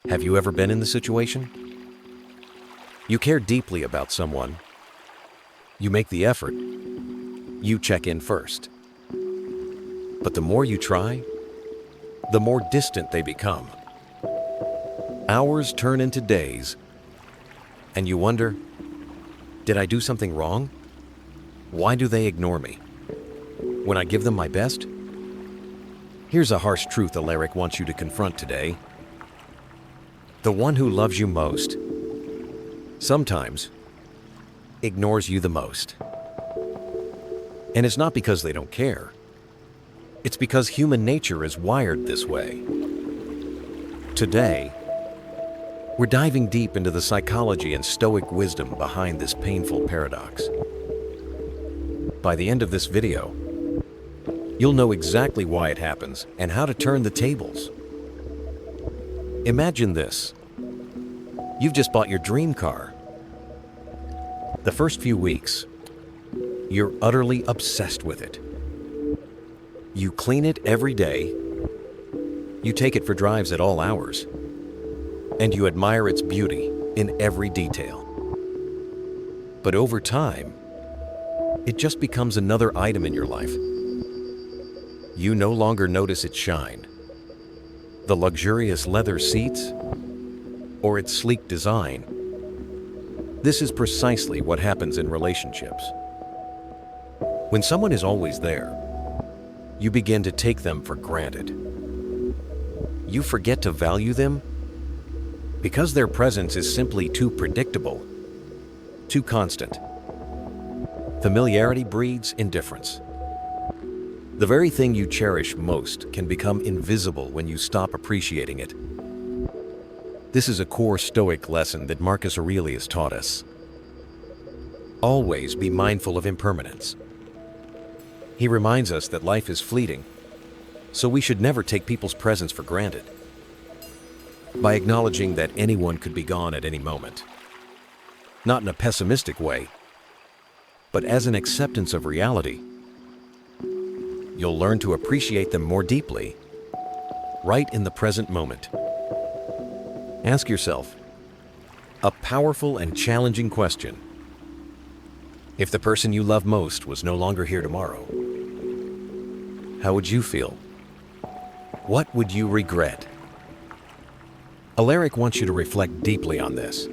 Have you ever been in the situation? You care deeply about someone. You make the effort. You check in first. But the more you try, the more distant they become. Hours turn into days, and you wonder, did I do something wrong? Why do they ignore me when I give them my best? Here's a harsh truth Alaric wants you to confront today. The one who loves you most sometimes ignores you the most. And it's not because they don't care. It's because human nature is wired this way. Today, we're diving deep into the psychology and Stoic wisdom behind this painful paradox. By the end of this video, you'll know exactly why it happens and how to turn the tables. Imagine this. You've just bought your dream car. The first few weeks, you're utterly obsessed with it. You clean it every day. You take it for drives at all hours. And you admire its beauty in every detail. But over time, it just becomes another item in your life. You no longer notice its shine, the luxurious leather seats, or its sleek design. This is precisely what happens in relationships. When someone is always there, you begin to take them for granted. You forget to value them because their presence is simply too predictable, too constant. Familiarity breeds indifference. The very thing you cherish most can become invisible when you stop appreciating it. This is a core Stoic lesson that Marcus Aurelius taught us. Always be mindful of impermanence. He reminds us that life is fleeting, so we should never take people's presence for granted. By acknowledging that anyone could be gone at any moment. Not in a pessimistic way, but as an acceptance of reality. You'll learn to appreciate them more deeply, right in the present moment. Ask yourself a powerful and challenging question. If the person you love most was no longer here tomorrow, how would you feel? What would you regret? Alaric wants you to reflect deeply on this.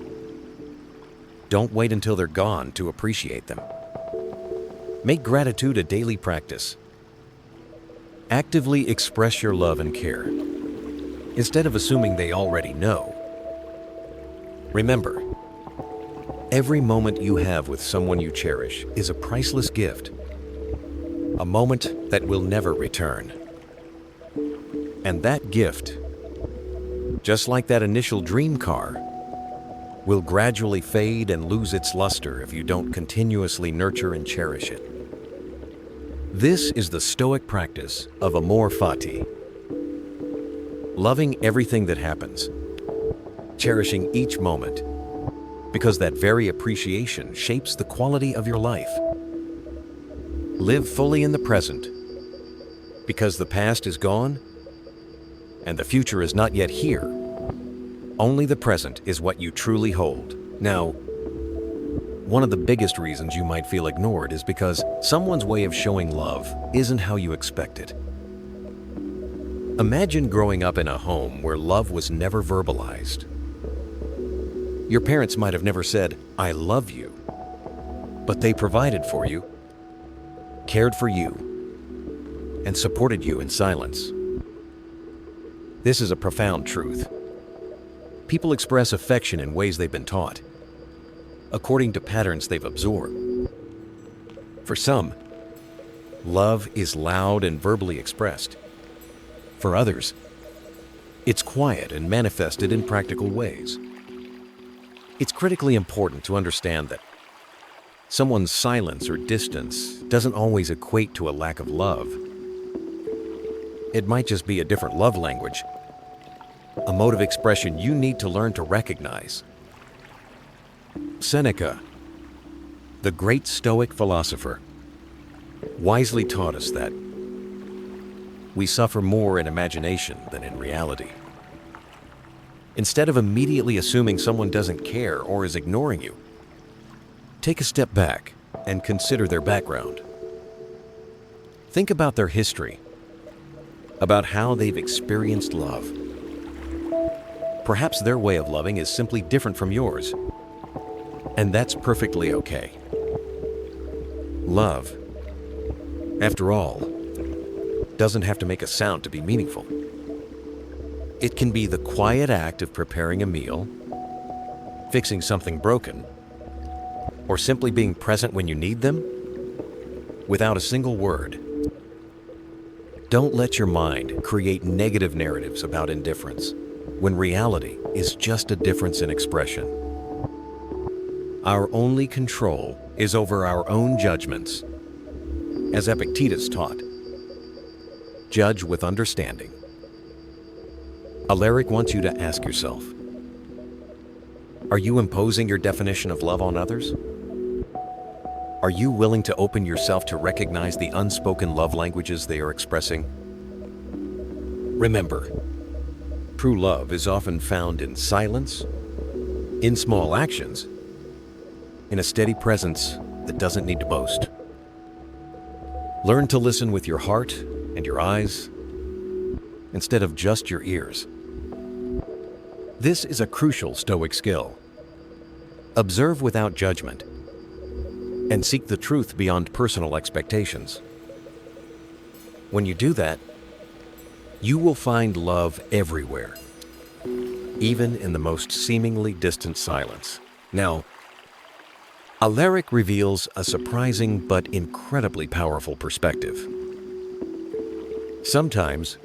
Don't wait until they're gone to appreciate them. Make gratitude a daily practice. Actively express your love and care, instead of assuming they already know. Remember, every moment you have with someone you cherish is a priceless gift, a moment that will never return. And that gift, just like that initial dream car, will gradually fade and lose its luster if you don't continuously nurture and cherish it. This is the Stoic practice of Amor Fati. Loving everything that happens, cherishing each moment, because that very appreciation shapes the quality of your life. Live fully in the present, because the past is gone and the future is not yet here. Only the present is what you truly hold. Now, one of the biggest reasons you might feel ignored is because someone's way of showing love isn't how you expect it. Imagine growing up in a home where love was never verbalized. Your parents might have never said, "I love you," but they provided for you, cared for you, and supported you in silence. This is a profound truth. People express affection in ways they've been taught, according to patterns they've absorbed. For some, love is loud and verbally expressed. For others, it's quiet and manifested in practical ways. It's critically important to understand that someone's silence or distance doesn't always equate to a lack of love. It might just be a different love language, a mode of expression you need to learn to recognize. Seneca, the great Stoic philosopher, wisely taught us that we suffer more in imagination than in reality. Instead of immediately assuming someone doesn't care or is ignoring you, take a step back and consider their background. Think about their history, about how they've experienced love. Perhaps their way of loving is simply different from yours, and that's perfectly okay. Love, after all, doesn't have to make a sound to be meaningful. It can be the quiet act of preparing a meal, fixing something broken, or simply being present when you need them, without a single word. Don't let your mind create negative narratives about indifference, when reality is just a difference in expression. Our only control is over our own judgments. As Epictetus taught, judge with understanding. Alaric wants you to ask yourself, are you imposing your definition of love on others? Are you willing to open yourself to recognize the unspoken love languages they are expressing? Remember, true love is often found in silence, in small actions, in a steady presence that doesn't need to boast. Learn to listen with your heart and your eyes instead of just your ears. This is a crucial Stoic skill. Observe without judgment and seek the truth beyond personal expectations. When you do that, you will find love everywhere, even in the most seemingly distant silence. Now, Alaric reveals a surprising but incredibly powerful perspective. Sometimes,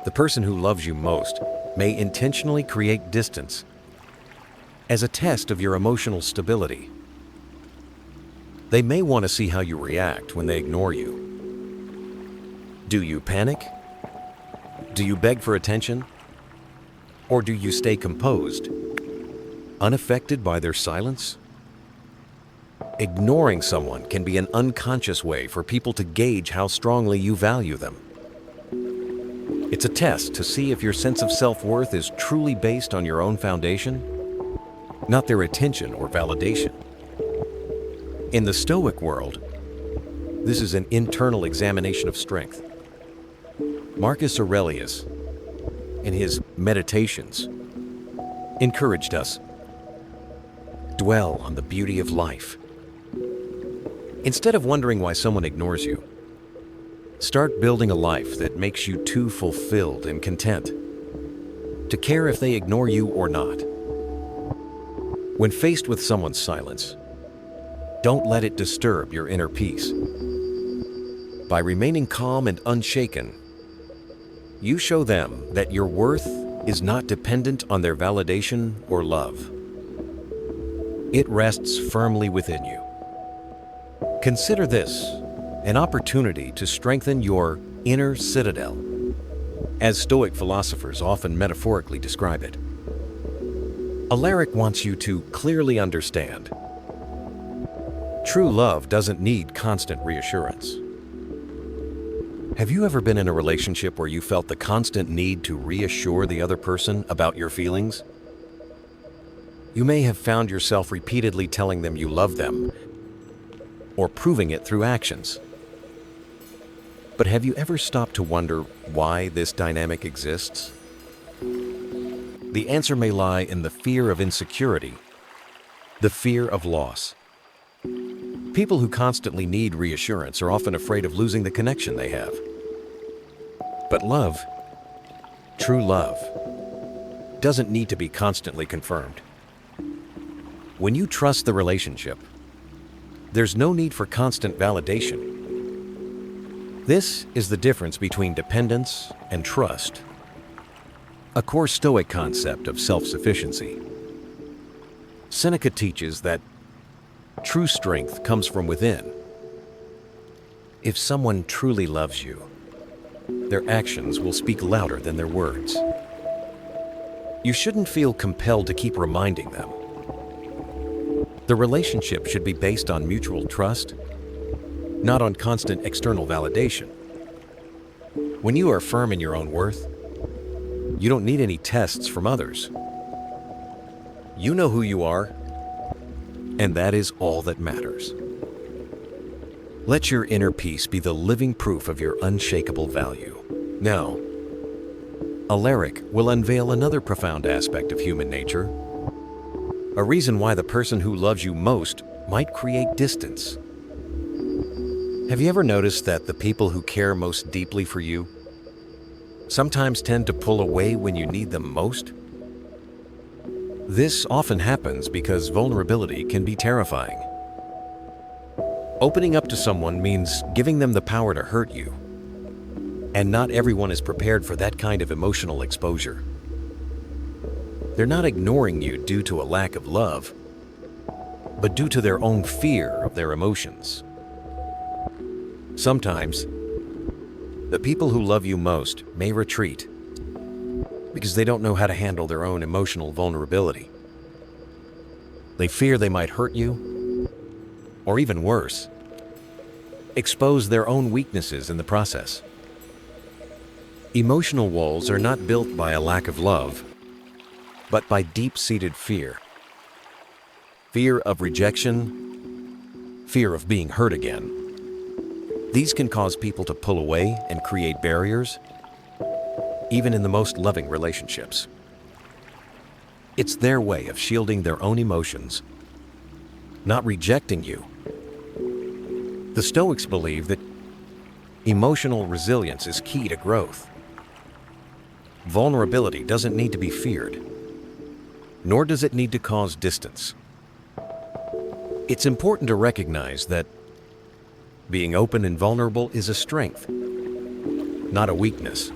the person who loves you most may intentionally create distance as a test of your emotional stability. They may want to see how you react when they ignore you. Do you panic? Do you beg for attention? Or do you stay composed, unaffected by their silence? Ignoring someone can be an unconscious way for people to gauge how strongly you value them. It's a test to see if your sense of self-worth is truly based on your own foundation, not their attention or validation. In the Stoic world, this is an internal examination of strength. Marcus Aurelius, in his Meditations, encouraged us, dwell on the beauty of life. Instead of wondering why someone ignores you, start building a life that makes you too fulfilled and content to care if they ignore you or not. When faced with someone's silence, don't let it disturb your inner peace. By remaining calm and unshaken, you show them that your worth is not dependent on their validation or love. It rests firmly within you. Consider this an opportunity to strengthen your inner citadel, as Stoic philosophers often metaphorically describe it. Alaric wants you to clearly understand, true love doesn't need constant reassurance. Have you ever been in a relationship where you felt the constant need to reassure the other person about your feelings? You may have found yourself repeatedly telling them you love them, or proving it through actions. But have you ever stopped to wonder why this dynamic exists? The answer may lie in the fear of insecurity, the fear of loss. People who constantly need reassurance are often afraid of losing the connection they have. But love, true love, doesn't need to be constantly confirmed. When you trust the relationship, there's no need for constant validation. This is the difference between dependence and trust, a core Stoic concept of self-sufficiency. Seneca teaches that true strength comes from within. If someone truly loves you, their actions will speak louder than their words. You shouldn't feel compelled to keep reminding them. The relationship should be based on mutual trust, not on constant external validation. When you are firm in your own worth, You don't need any tests from others. You know who you are, and that is all that matters. Let your inner peace be the living proof of your unshakable value. Now, Alaric will unveil another profound aspect of human nature, a reason why the person who loves you most might create distance. Have you ever noticed that the people who care most deeply for you sometimes tend to pull away when you need them most? This often happens because vulnerability can be terrifying. Opening up to someone means giving them the power to hurt you, and not everyone is prepared for that kind of emotional exposure. They're not ignoring you due to a lack of love, but due to their own fear of their emotions. Sometimes, the people who love you most may retreat because they don't know how to handle their own emotional vulnerability. They fear they might hurt you, or even worse, expose their own weaknesses in the process. Emotional walls are not built by a lack of love, but by deep-seated fear. Fear of rejection, fear of being hurt again. These can cause people to pull away and create barriers, even in the most loving relationships. It's their way of shielding their own emotions, not rejecting you. The Stoics believe that emotional resilience is key to growth. Vulnerability doesn't need to be feared, nor does it need to cause distance. It's important to recognize that being open and vulnerable is a strength, not a weakness.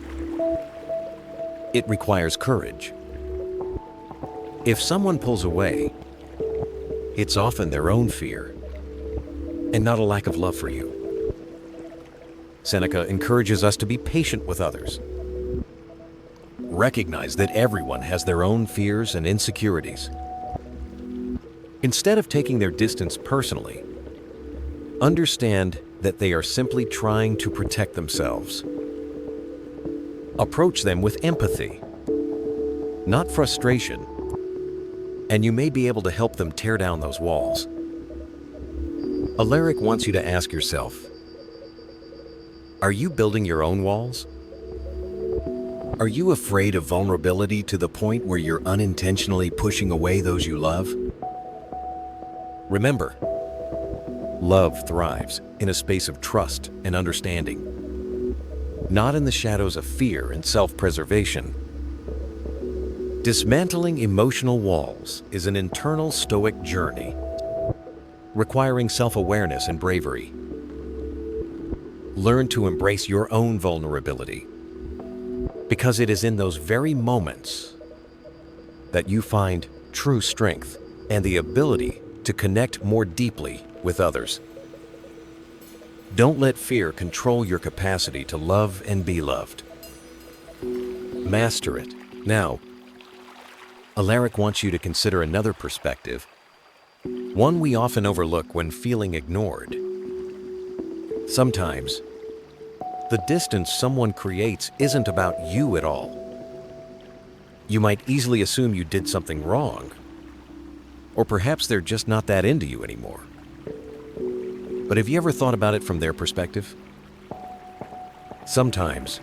It requires courage. If someone pulls away, it's often their own fear and not a lack of love for you. Seneca encourages us to be patient with others. Recognize that everyone has their own fears and insecurities. Instead of taking their distance personally, understand that they are simply trying to protect themselves. Approach them with empathy, not frustration, and you may be able to help them tear down those walls. Alaric wants you to ask yourself, are you building your own walls? Are you afraid of vulnerability to the point where you're unintentionally pushing away those you love? Remember, love thrives in a space of trust and understanding, not in the shadows of fear and self-preservation. Dismantling emotional walls is an internal Stoic journey, requiring self-awareness and bravery. Learn to embrace your own vulnerability, because it is in those very moments that you find true strength and the ability to connect more deeply with others. Don't let fear control your capacity to love and be loved. Master it. Now, Alaric wants you to consider another perspective, one we often overlook when feeling ignored. Sometimes, the distance someone creates isn't about you at all. You might easily assume you did something wrong, or perhaps they're just not that into you anymore. But have you ever thought about it from their perspective? Sometimes,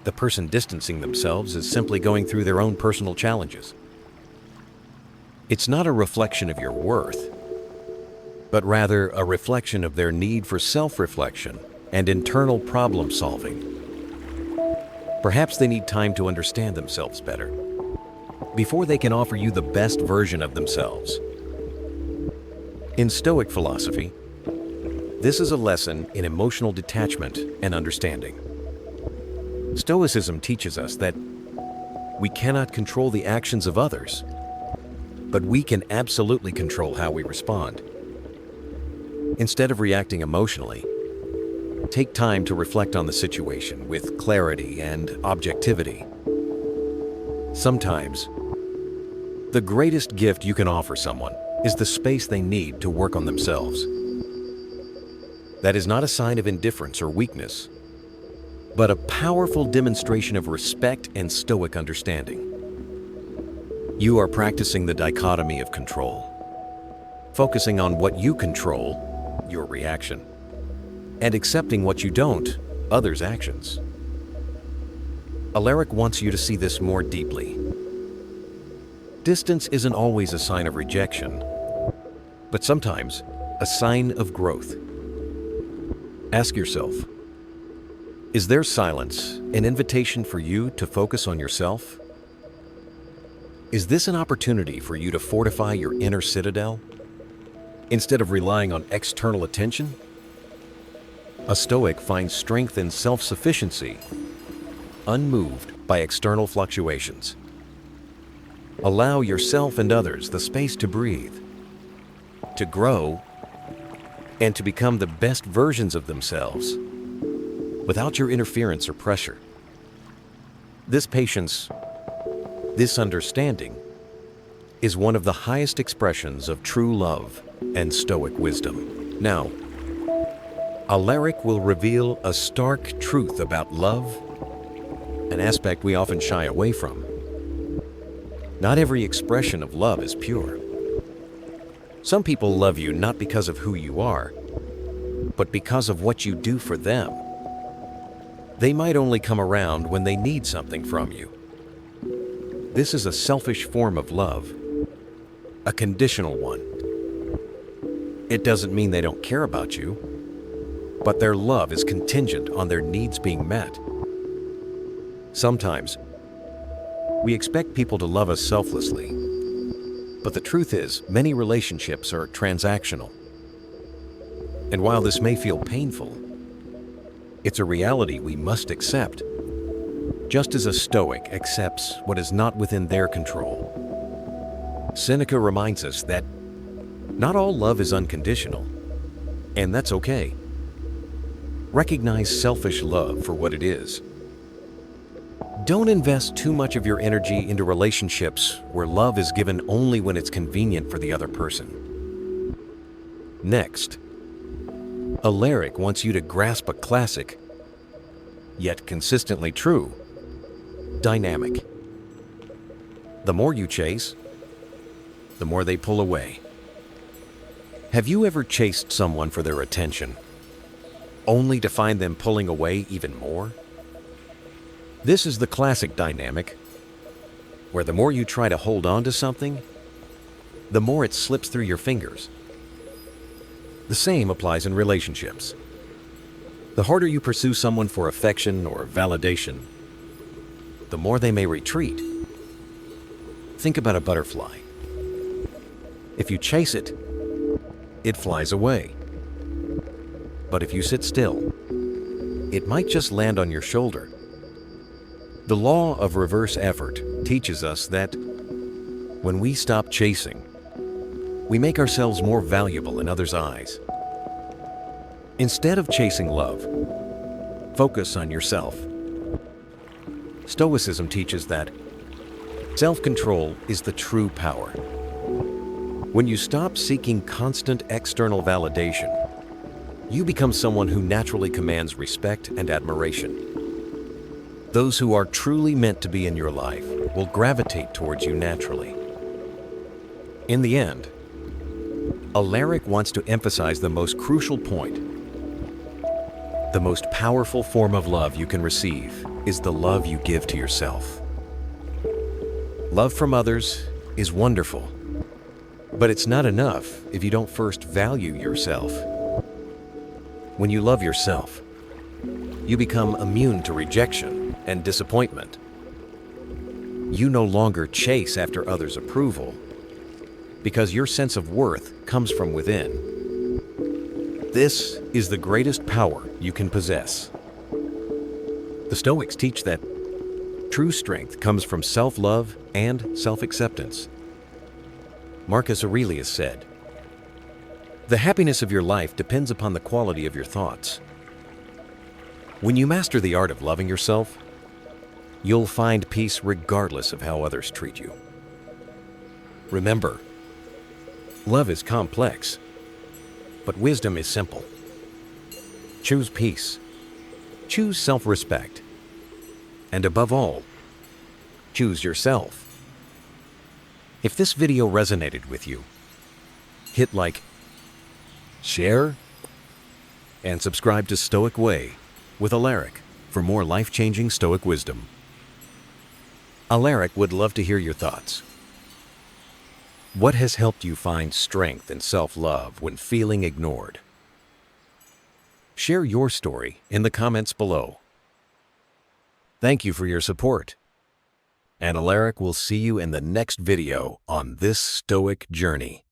the person distancing themselves is simply going through their own personal challenges. It's not a reflection of your worth, but rather a reflection of their need for self-reflection and internal problem-solving. Perhaps they need time to understand themselves better before they can offer you the best version of themselves. In Stoic philosophy, this is a lesson in emotional detachment and understanding. Stoicism teaches us that we cannot control the actions of others, but we can absolutely control how we respond. Instead of reacting emotionally, take time to reflect on the situation with clarity and objectivity. Sometimes, the greatest gift you can offer someone is the space they need to work on themselves. That is not a sign of indifference or weakness, but a powerful demonstration of respect and Stoic understanding. You are practicing the dichotomy of control, focusing on what you control, your reaction, and accepting what you don't, others' actions. Alaric wants you to see this more deeply. Distance isn't always a sign of rejection, but sometimes a sign of growth. Ask yourself, is their silence an invitation for you to focus on yourself? Is this an opportunity for you to fortify your inner citadel instead of relying on external attention? A Stoic finds strength in self-sufficiency, unmoved by external fluctuations. Allow yourself and others the space to breathe, to grow, and to become the best versions of themselves without your interference or pressure. This patience, this understanding, is one of the highest expressions of true love and Stoic wisdom. Now, Alaric will reveal a stark truth about love, an aspect we often shy away from. Not every expression of love is pure. Some people love you not because of who you are, but because of what you do for them. They might only come around when they need something from you. This is a selfish form of love, a conditional one. It doesn't mean they don't care about you, but their love is contingent on their needs being met. Sometimes, we expect people to love us selflessly, but the truth is, many relationships are transactional. And while this may feel painful, it's a reality we must accept, just as a Stoic accepts what is not within their control. Seneca reminds us that not all love is unconditional, and that's okay. Recognize selfish love for what it is. Don't invest too much of your energy into relationships where love is given only when it's convenient for the other person. Next, Alaric wants you to grasp a classic, yet consistently true, dynamic. The more you chase, the more they pull away. Have you ever chased someone for their attention, only to find them pulling away even more? This is the classic dynamic, where the more you try to hold on to something, the more it slips through your fingers. The same applies in relationships. The harder you pursue someone for affection or validation, the more they may retreat. Think about a butterfly. If you chase it, it flies away. But if you sit still, it might just land on your shoulder. The law of reverse effort teaches us that when we stop chasing, we make ourselves more valuable in others' eyes. Instead of chasing love, focus on yourself. Stoicism teaches that self-control is the true power. When you stop seeking constant external validation, you become someone who naturally commands respect and admiration. Those who are truly meant to be in your life will gravitate towards you naturally. In the end, Alaric wants to emphasize the most crucial point. The most powerful form of love you can receive is the love you give to yourself. Love from others is wonderful, but it's not enough if you don't first value yourself. When you love yourself, you become immune to rejection and disappointment. You no longer chase after others' approval because your sense of worth comes from within. This is the greatest power you can possess. The Stoics teach that true strength comes from self-love and self-acceptance. Marcus Aurelius said, "The happiness of your life depends upon the quality of your thoughts." When you master the art of loving yourself, you'll find peace regardless of how others treat you. Remember, love is complex, but wisdom is simple. Choose peace. Choose self-respect. And above all, choose yourself. If this video resonated with you, hit like, share, and subscribe to Stoic Way with Alaric for more life-changing Stoic wisdom. Alaric would love to hear your thoughts. What has helped you find strength and self-love when feeling ignored? Share your story in the comments below. Thank you for your support. And Alaric will see you in the next video on this Stoic journey.